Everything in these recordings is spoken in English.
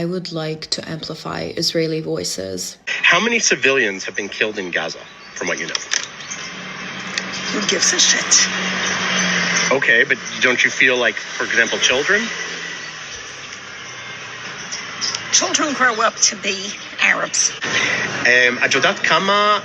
I would like to amplify Israeli voices. How many civilians have been killed in Gaza, from what you know? Who gives a shit? Okay, but don't you feel like, for example, children? Children grow up to be Arabs. את יודעת כמה...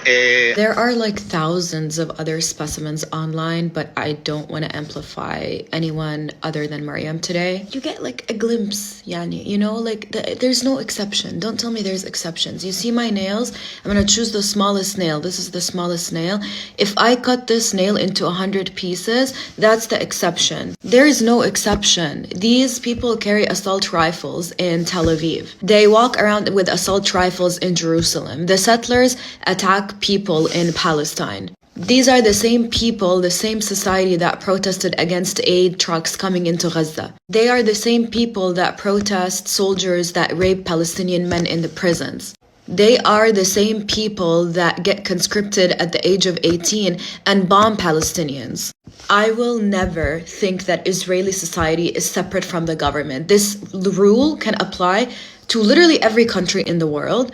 There are like thousands of other specimens online, but I don't want to amplify anyone other than Mariam today. You get like a glimpse, yani, you know, like there's no exception. Don't tell me there's exceptions. You see my nails? I'm going to choose the smallest nail. This is the smallest nail. If I cut this nail into 100 pieces, that's the exception. There is no exception. These people carry assault rifles in Tel Aviv. They walk around with assault rifles in Jerusalem. The settlers attack people in Palestine. These are the same people, the same society that protested against aid trucks coming into Gaza. They are the same people that protest soldiers that rape Palestinian men in the prisons. They are the same people that get conscripted at the age of 18 and bomb Palestinians. I will never think that Israeli society is separate from the government. This rule can apply to literally every country in the world,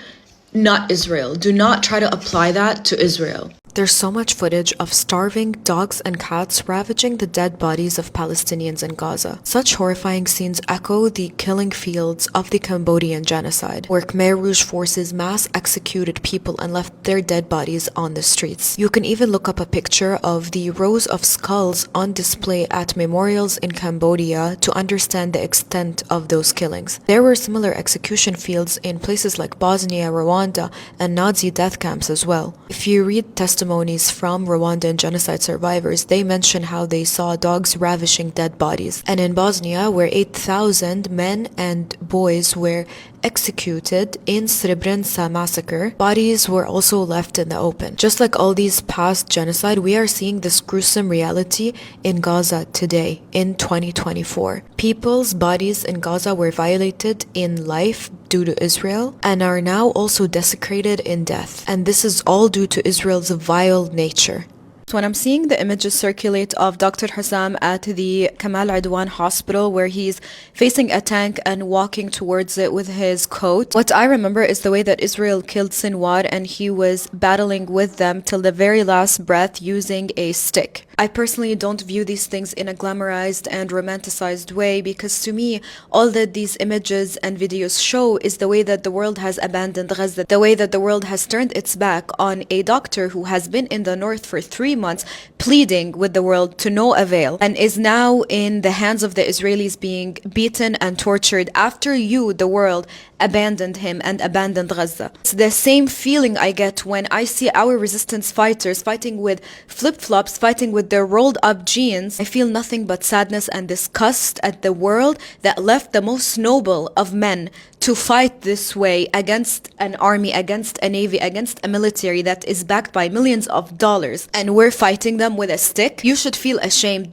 not Israel. Do not try to apply that to Israel. There's so much footage of starving dogs and cats ravaging the dead bodies of Palestinians in Gaza. Such horrifying scenes echo the killing fields of the Cambodian genocide, where Khmer Rouge forces mass executed people and left their dead bodies on the streets. You can even look up a picture of the rows of skulls on display at memorials in Cambodia to understand the extent of those killings. There were similar execution fields in places like Bosnia, Rwanda, and Nazi death camps as well. If you read testimonies from Rwandan genocide survivors, they mention how they saw dogs ravishing dead bodies. And in Bosnia, where 8,000 men and boys were executed in Srebrenica massacre, bodies were also left in the open. Just like all these past genocide, we are seeing this gruesome reality in Gaza today, in 2024. People's bodies in Gaza were violated in life due to Israel and are now also desecrated in death. And this is all due to Israel's vile nature. When I'm seeing the images circulate of Dr. Hussam at the Kamal Adwan hospital where he's facing a tank and walking towards it with his coat, what I remember is the way that Israel killed Sinwar and he was battling with them till the very last breath using a stick. I personally don't view these things in a glamorized and romanticized way because to me, all that these images and videos show is the way that the world has abandoned Gaza, the way that the world has turned its back on a doctor who has been in the north for 3 months pleading with the world to no avail and is now in the hands of the Israelis being beaten and tortured after you, the world, abandoned him and abandoned Gaza. It's the same feeling I get when I see our resistance fighters fighting with flip-flops, fighting with their rolled up jeans. I feel nothing but sadness and disgust at the world that left the most noble of men to fight this way against an army, against a navy, against a military that is backed by millions of dollars, and we're fighting them with a stick. You should feel ashamed.